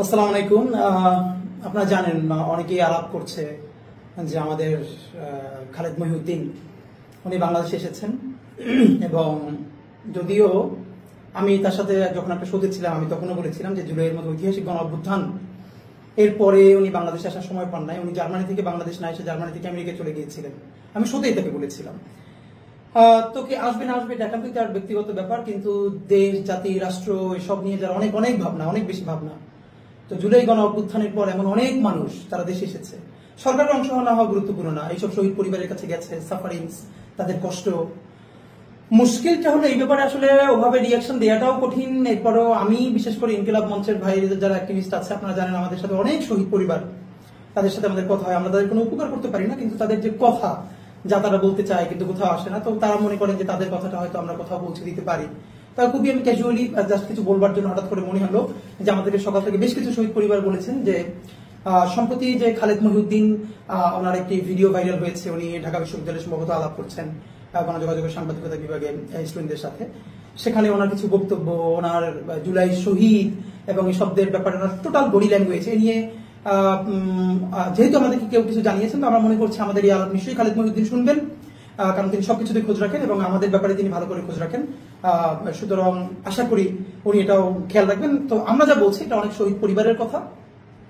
আসসালামু আলাইকুম। আপনারা জানেন অনেকেই আলাপ করছে যে আমাদের খালেদ মহিউদ্দিন উনি বাংলাদেশে এসেছেন এবং যদিও আমি তার সাথে যখন একটা শোতে ছিলাম আমি তখনও বলেছিলাম যে জুলাইয়ের মতো ঐতিহাসিক গণ অভ্যুত্থান এরপরে উনি বাংলাদেশে আসার সময় পান নাই। উনি জার্মানি থেকে বাংলাদেশ না এসে জার্মানি থেকে আমেরিকা চলে গিয়েছিলেন। আমি শোতেই তাকে বলেছিলাম তোকে আসবে না আসবে দেখা তুই তার ব্যক্তিগত ব্যাপার, কিন্তু দেশ জাতি রাষ্ট্র এসব নিয়ে যারা অনেক অনেক ভাবনা, অনেক বেশি ভাবনা। তো জুলাই গণ অভ্যুত্থানের পর এমন অনেক মানুষ তারা দেশে এসেছে। সরকারের অংশ না হওয়া গুরুত্বপূর্ণ না, এইসব শহীদ পরিবারের কাছে গেছে, সাফারিংস, তাদের কষ্ট। মুশকিলটা হলো এই ব্যাপারে আসলে ওভাবে রিয়াকশন দেওয়াটাও কঠিন। এরপরও আমি বিশেষ করে ইনকিলাব মঞ্চের ভাই যারা অ্যাক্টিভিস্ট আছে, আপনারা জানেন আমাদের সাথে অনেক শহীদ পরিবার, তাদের সাথে আমাদের কথা হয়। আমরা তাদের কোনো উপকার করতে পারি না, কিন্তু তাদের যে কথা যা তারা বলতে চায় কিন্তু কোথাও আসে না, তো তারা মনে করেন যে তাদের কথাটা হয়তো আমরা কোথাও পৌঁছে দিতে পারি। তাই খুবই আমি ক্যাজুয়ালি জাস্ট কিছু বলবার জন্য হঠাৎ করে মনে হলো যে আমাদেরকে সকাল থেকে বেশ কিছু শহীদ পরিবার বলেছেন যে সম্প্রতি যে খালেদ মহিউদ্দিন ওনার একটি ভিডিও ভাইরাল হয়েছে, উনি ঢাকা বিশ্ববিদ্যালয়ে সম্ভবত আলাপ করছেন গণযোগাযোগের সাংবাদিকতা বিভাগে স্টুডেন্টদের সাথে। সেখানে ওনার কিছু বক্তব্য, ওনার জুলাই শহীদ এবং এই শব্দের ব্যাপারে ওনার টোটাল বডি ল্যাঙ্গুয়েজ এ নিয়ে যেহেতু আমাদেরকে কেউ কিছু জানিয়েছেন, তো আমরা মনে করছি আমাদের এই আলাপ নিশ্চয়ই খালেদ মহিউদ্দিন শুনবেন, কারণ তিনি সবকিছুতে খোঁজ রাখেন এবং আমাদের ব্যাপারে তিনি ভালো করে খোঁজ রাখেন। সুতরাং আশা করি উনি এটাও খেয়াল রাখবেন। তো আমরা যা বলছি এটা অনেক শহীদ পরিবারের কথা,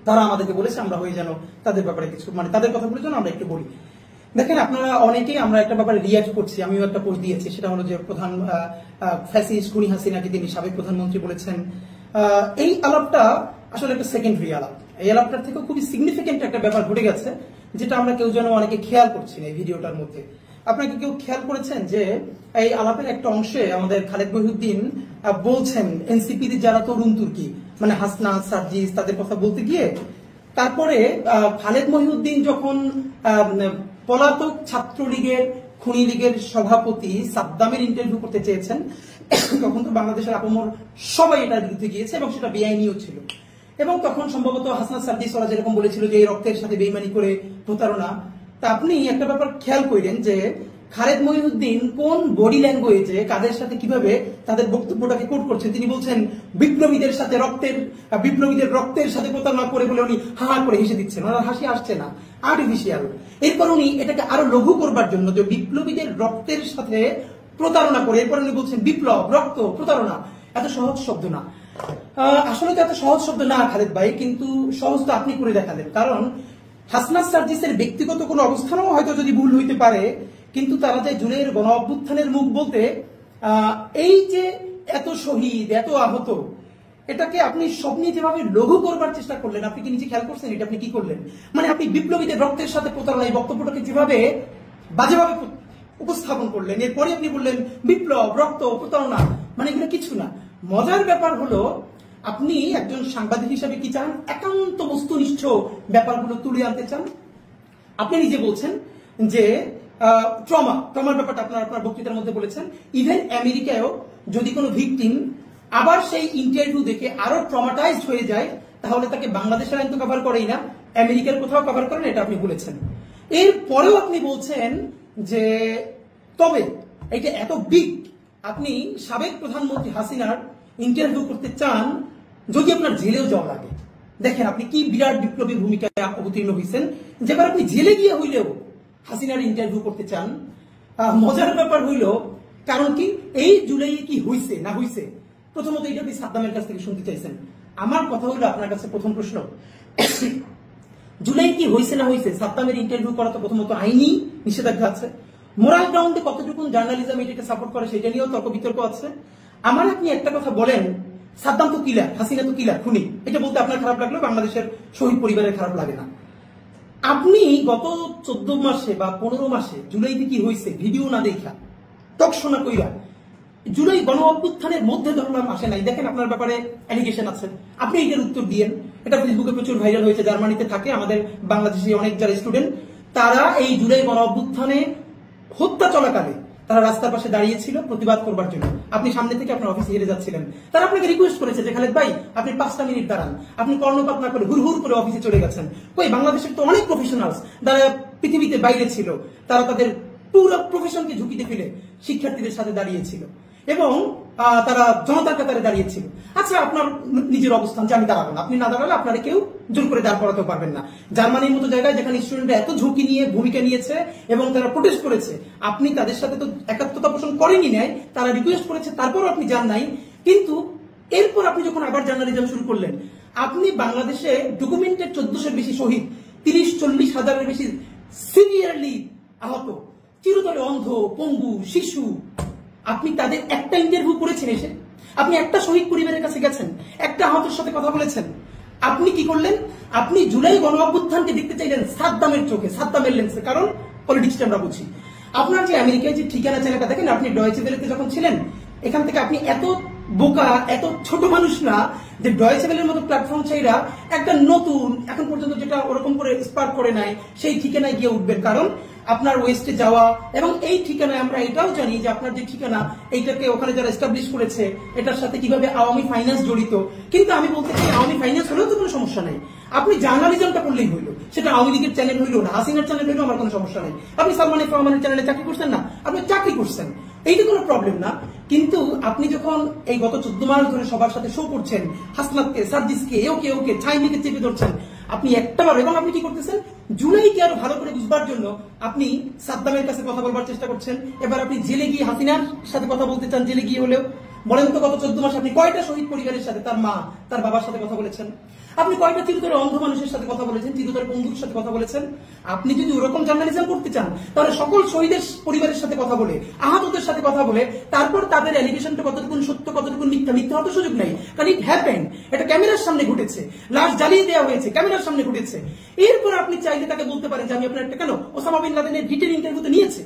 তারা আমাদেরকে বলেছে আমরা হয়ে যেন তাদের ব্যাপারে কিছু তাদের কথা বলে যেন আমরা একটু বলি। দেখেন আপনারা অনেকেই আমরা একটা ব্যাপারে রিয়াক্ট করছি, আমিও একটা পোস্ট দিয়েছি, সেটা হলো যে প্রধান ফ্যাসিস্ট খুনি হাসিনাকে তিনি সাবেক প্রধানমন্ত্রী বলেছেন। এই আলাপটা আসলে একটা সেকেন্ডারি আলাপ। এই আলাপটার থেকে খুবই সিগনিফিকেন্ট একটা ব্যাপার ঘটে গেছে, যেটা আমরা কেউ যেন অনেকে খেয়াল করছি না এই ভিডিওটার মধ্যে। আপনাকে কেউ খেয়াল করেছেন যে এই আলাপের একটা অংশে আমাদের খালেদ মহিউদ্দিন বলছেন এনসিপি যারা তরুণ তুর্কি মানে হাসনা সার্জিস তাদের কথা বলতে গিয়ে তারপরে খালেদ মহিউদ্দিন যখন পলাতক ছাত্রলীগের খুনি লীগের সভাপতি সাদ্দামের ইন্টারভিউ করতে চেয়েছেন, তখন তো বাংলাদেশের আপমর সবাই এটার বিরুদ্ধে গিয়েছে এবং সেটা বেআইনিও ছিল। এবং তখন সম্ভবত হাসনা সার্জিস ওরা যেরকম বলেছিল যে এই রক্তের সাথে বেইমানি করে প্রতারণা। তা আপনি একটা ব্যাপার খেয়াল করেন যে খালেদ মহিউদ্দিন কোন বডি ল্যাঙ্গুয়েজে কাদের সাথে কিভাবে তাদের বক্তব্যটাকে কোট করছেন। তিনি বলছেন বিপ্লবীদের সাথে বিপ্লবীদের রক্তের সাথে প্রতারণা করে বলে উনি হা হা করে হেসে দিচ্ছেন, ওনার হাসি আসছে না, আর্টিফিশিয়াল। এরপর উনি এটাকে আরো লঘু করবার জন্য যে বিপ্লবীদের রক্তের সাথে প্রতারণা করে এরপর উনি বলছেন বিপ্লব রক্ত প্রতারণা। এত সহজ শব্দ না, আসলে তো এত সহজ শব্দ না খালেদ ভাই, কিন্তু সহজ তো আপনি করে দেখালেন। কারণ হাসনা সার্জিসের ব্যক্তিগত কোনো অবস্থানও হয়তো যদি ভুল হইতে পারে, কিন্তু তারা যে জুলাইয়ের গণ অভ্যুত্থানের মুখ বলতে এই যে এত শহীদ এত আহত, এটাকে আপনি স্বপ্নে যেভাবে লঘু করবার চেষ্টা করলেন, আপনি কি নিজে খেয়াল করছেন এটা আপনি কি করলেন? মানে আপনি বিপ্লবীদের রক্তের সাথে প্রতারণা এই বক্তব্যটাকে যেভাবে বাজেভাবে উপস্থাপন করলেন, এরপরে আপনি বললেন বিপ্লব রক্ত প্রতারণা, মানে এগুলো কিছু না। মজার ব্যাপার হলো আপনি একজন সাংবাদিক হিসাবে কি চান? একান্ত বস্তুনিষ্ঠ ব্যাপারগুলো তুলে আনতে চান। আপনি নিজে বলছেন যে ট্রমার ব্যাপারটা আপনার বক্তৃতার মধ্যে বলেছেন। ইভেন আমেরিকায়ও যদি কোনো ভিকটিম আবার সেই ইন্টারভিউ দেখে আরো ট্রমাটাইজড হয়ে যায়, তাহলে তাকে বাংলাদেশের আইন তো কভার করেই না, আমেরিকার কোথাও কভার করেন, এটা আপনি বলেছেন। এরপরেও আপনি বলছেন যে তবে এটা এত বিগ, আপনি সাবেক প্রধানমন্ত্রী হাসিনার ইন্টারভিউ করতে চান যদি আপনার জেলেও যাওয়া লাগে। দেখেন আপনি কি বিরাট বিপ্লবী ভূমিকায় অবতীর্ণ হয়েছেন, যেবার আপনি জেলে গিয়ে হইলেও হাসিনার ইন্টারভিউ করতে চান। মজার ব্যাপার হইল কারণ কি এই জুলাইয়ে কি হইছে না হইছে, প্রথমত এটা আপনি সাদ্দামের কাছ থেকে শুনতে চাইছেন। আমার কথা হইলো আপনার কাছে প্রথম প্রশ্ন, জুলাই কি হইছে না হইছে? সাদ্দামের ইন্টারভিউ করা তো প্রথমত আইনি নিষেধাজ্ঞা আছে, মোরাল গ্রাউন্ডে কতটুকু জার্নালিজম এটাকে সাপোর্ট করে সেটা নিয়েও তর্ক বিতর্ক আছে। আমার আপনি একটা কথা বলেন, সাদ্দাম তো কিলার, হাসিনা তো কিলার খুনি, এটা বলতে আপনার খারাপ লাগলো, বাংলাদেশের শহীদ পরিবারের খারাপ লাগে না। আপনি গত 14 মাসে বা 15 মাসে জুলাইতে কি হয়েছে ভিডিও না দেখা তকশোনা কইরা জুলাই গণ অভ্যুত্থানের মধ্যে ধরলাম আসে নাই। দেখেন আপনার ব্যাপারে অ্যালিগেশন আছে, আপনি এটার উত্তর দিয়েন। এটা ফেসবুকে প্রচুর ভাইরাল হয়েছে, জার্মানিতে থাকে আমাদের বাংলাদেশি অনেক যারা স্টুডেন্ট, তারা এই জুলাই গণ অভ্যুত্থানে হত্যা চলাকালে তারা রাস্তার পাশে দাঁড়িয়েছিল প্রতিবাদ করবার জন্য। আপনি সামনে থেকে আপনার অফিসে হেরে যাচ্ছিলেন, তারা আপনাকে রিকোয়েস্ট করেছে যে খালেদ ভাই আপনি 5টা মিনিট দাঁড়ান, আপনি কর্ণপাত না করে হুড় করে অফিসে চলে গেছেন। কই বাংলাদেশের তো অনেক প্রফেশনালস যারা পৃথিবীতে বাইরে ছিল, তারা তাদের পুরো প্রফেশনকে ঝুঁকিতে ফেলে শিক্ষার্থীদের সাথে দাঁড়িয়েছিল। এবং তারা জনতার কাতারে দাঁড়িয়েছিল। আচ্ছা, আপনার নিজের অবস্থান যে আমি দাঁড়াবো না, আপনি না দাঁড়ালে আপনারা কেউ জোর করে দাঁড় করাতেও পারবেন না। জার্মানির মতো জায়গায় যেখানে স্টুডেন্টরা এত ঝুঁকি নিয়ে ভূমিকা নিয়েছে এবং তারা প্রোটেস্ট করেছে, আপনি তাদের সাথে তো একাত্মতা পোষণ করেনি নাই, তারা রিকোয়েস্ট করেছে তারপরও আপনি যান নাই। কিন্তু এরপর আপনি যখন আবার জার্নালিজম শুরু করলেন, আপনি বাংলাদেশে ডকুমেন্টেড 1400-এর বেশি শহীদ, 30-40 হাজারের বেশি সিভিয়ারলি আহত, চিরতরে অন্ধ, পঙ্গু, শিশু, আপনি তাদের একটা ইন্টারভিউ করেছেন এসে? আপনি একটা শহীদ পরিবারের কাছে গেছেন? একটা আহতের সাথে কথা বলেছেন? আপনি কি করলেন? আপনি জুলাই গণ অভ্যুত্থানকে দেখতে চাইলেন সাদ্দামের চোখে, সাদ্দামের লেন্সে, কারণ পলিটিক্সটা আমরা বুঝি। আপনার যে আমেরিকায় যে ঠিকানা চ্যানেলটা দেখেন, আপনি ডয়েচে ভেলেতে যখন ছিলেন, এখান থেকে আপনি এত বোকা, এত ছোট মানুষ না যে ডয়েচে ভেলের মতো প্ল্যাটফর্ম চাইরা একটা নতুন, এখন পর্যন্ত যেটা ওরকম করে স্পার্ক করে নাই, সেই ঠিকানায় গিয়ে উঠবেন। কারণ আপনার ওয়েস্টে যাওয়া এবং এই ঠিকানায় আমরা এটাও জানি যে আপনার যে ঠিকানা, এইটাকে ওখানে যারা এস্টাবলিশ করেছে, এটার সাথে কিভাবে আওয়ামী ফাইন্যান্স জড়িত। কিন্তু আমি বলতে চাই, আওয়ামী ফাইন্যান্স হলেও তো কোনো সমস্যা নেই, আপনি জার্নালিজমটা করলেই হইলো। সেটা আওয়ামী লীগের চ্যানেল হইলো না, হাসিনার চ্যানেল হইলো, আমার কোনো সমস্যা নেই। আপনি সালমান এফ রহমানের চ্যানেলে চাকরি করছেন না, আপনি চাকরি করছেন, এইটা কোনো প্রবলেম না। কিন্তু আপনি যখন এই গত 14 মাস ধরে সবার সাথে শো করছেন, হাসনাতকে, সার্জিসকে, ওকে ছাইনিকে চেপে ধরছেন, আপনি একটাবার, এবং আপনি কি করতেছেন, জুলাইকে আরো ভালো করে বুঝবার জন্য আপনি সাদ্দামের কাছে কথা বলবার চেষ্টা করছেন। এবার আপনি জেলে গিয়ে হাসিনার সাথে কথা বলতে চান, জেলে গিয়ে হলেও। বলেন তো, গত 14 মাসে আপনি কয়টা শহীদ পরিবারের সাথে, তার মা, তার বাবার সাথে কথা বলেছেন? আপনি কয়টা চিরতরে অন্ধ মানুষের সাথে কথা বলেছেন, চিরতরে বন্ধুর সাথে কথা বলেছেন? আপনি যদি ওরকম জার্নালিজম করতে চান, তাহলে সকল শহীদের পরিবারের সাথে কথা বলে, আহতদের সাথে কথা বলে, তারপর তাদের অ্যালিগেশনটা কতটুকু সত্য, কতটুকু মিথ্যা হতে সুযোগ নেই। কারণ ইট হ্যাপেন, এটা ক্যামেরার সামনে ঘটেছে, লাশ জ্বালিয়ে দেওয়া হয়েছে, ক্যামেরার সামনে ঘটেছে। এরপর আপনি চাইলে তাকে বলতে পারেন যে আমি আপনার একটা, কেন ওসামা বিন লাদেনের ডিটেল ইন্টারভিউ তো নিয়েছে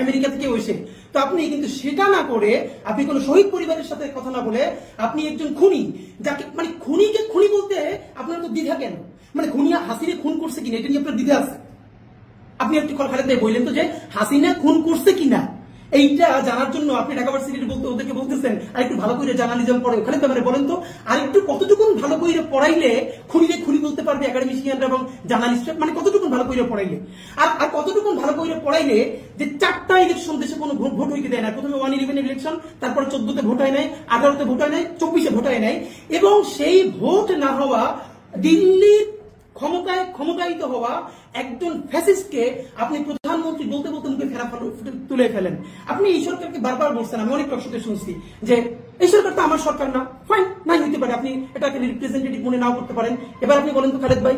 আমেরিকা থেকে এসে, তো আপনি কিন্তু সেটা না করে, আপনি কোন শহীদ পরিবারের সাথে কথা না বলে, আপনি একজন খুনি, যাকে মানে খুনিকে খুনি বলতে আপনার তো দ্বিধা কেন? মানে খুনিয়া হাসিনে খুন করছে কিনা এটা নিয়ে আপনার দ্বিধা আছে? আপনি একটু খালেদ ভাই বললেন তো যে হাসিনা খুন করছে কিনা, এইটা জানার জন্য আপনি ঢাকা ভার্সিটির ওদেরকে বলতেছেন আর একটু ভালো করে জার্নালিজম পড়ে। ওখানে তো মানে বলেন তো, আর একটু কতটুকু ভালো করে পড়াইলে খুনিরে খুনি বলতে পারবে একাডেমিশিয়ানরা এবং জার্নালিস্টরা? মানে কতটুকু ভালো করে পড়াইলে, আর কতটুকু ভালো করে পড়াইলে যে 4টা ইলেকশন দেশে কোনো ভোট হইতে দেয় না। প্রথমে 111 ইলেকশন, তারপরে 14তে ভোট হয় নাই, 18তে ভোট হয় নাই, 24-এ ভোট হয় নাই, এবং সেই ভোট না হওয়া দিল্লির ক্ষমতায়িত হওয়া একজন ফ্যাসিস্টকে আপনি প্রধানমন্ত্রী বলতে বলতে মুখে ফেরা তুলে ফেলেন। আপনি এই সরকারকে বারবার বলছেন, আমি অনেক টকশোতে শুনছি যে এই সরকার তো আমার সরকার না। ফাইন, নাই হইতে পারে, আপনি এটাকে রিপ্রেজেন্টেটিভ মনে নাও করতে পারেন। এবার আপনি বলেন তো খালেদ ভাই,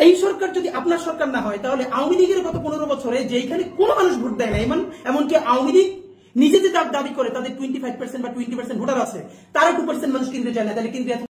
এই সরকার যদি আপনার সরকার না হয়, তাহলে আওয়ামী লীগের গত 15 বছরে যেখানে কোনো মানুষ ভোট দেয় না, এমনকি আওয়ামী লীগ নিজে যে দাবি করে তাদের 25% বা 20% ভোটার আছে, তারা 2% মানুষ কিনতে চায় না, তাহলে কিন্তু